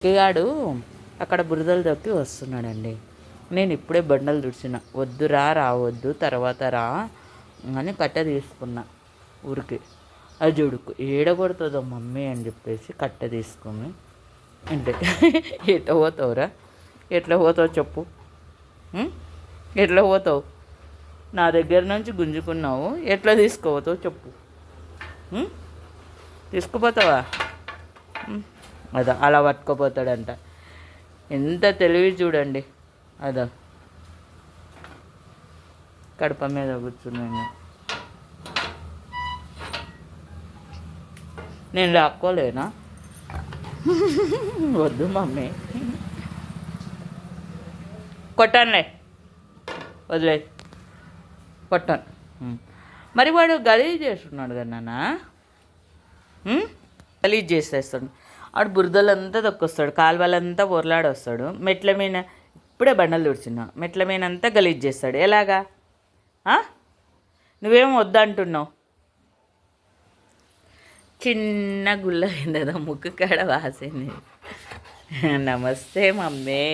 పిగాడు అక్కడ బురదలు తొక్కి వస్తున్నాడండి. నేను ఇప్పుడే బండలు తుడిచిన, వద్దురా రావద్దు తర్వాత రా అని కట్ట తీసుకున్నా ఊరికి. అది చూడుకు ఏడగొడుతుందో మమ్మీ అని చెప్పేసి కట్ట తీసుకుని అంటే ఎట్లా పోతావురా, ఎట్లా పోతావు చెప్పు, ఎట్లా పోతావు? నా దగ్గర నుంచి గుంజుకున్నావు, ఎట్లా తీసుకోపోతావు చెప్పు? తీసుకుపోతావా? అదా అలా పట్టుకుపోతాడంట. ఎంత తెలివి చూడండి. అదా కడప మీద కూర్చున్నాను. నేను లాక్కోలేనా? వద్దు మమ్మీ, కొట్టానులే, వదిలే, కొట్టాను. మరి వాడు గలీజ్ చేస్తున్నాడు కదా నాన్న, గలీజ్ చేసేస్తాడు. ఆడు బురదలంతా తొక్కొస్తాడు, కాలువలంతా పొరలాడొస్తాడు. మెట్ల మీద ఇప్పుడే బండలు తుడిచినా, మెట్ల మీద అంతా గలీజ్ చేస్తాడు. ఎలాగా? నువ్వేం వద్దంటున్నావు? చిన్న గుల్ల అయింది కదా ముక్కు కాడ వాసింది. నమస్తే మమ్మీ.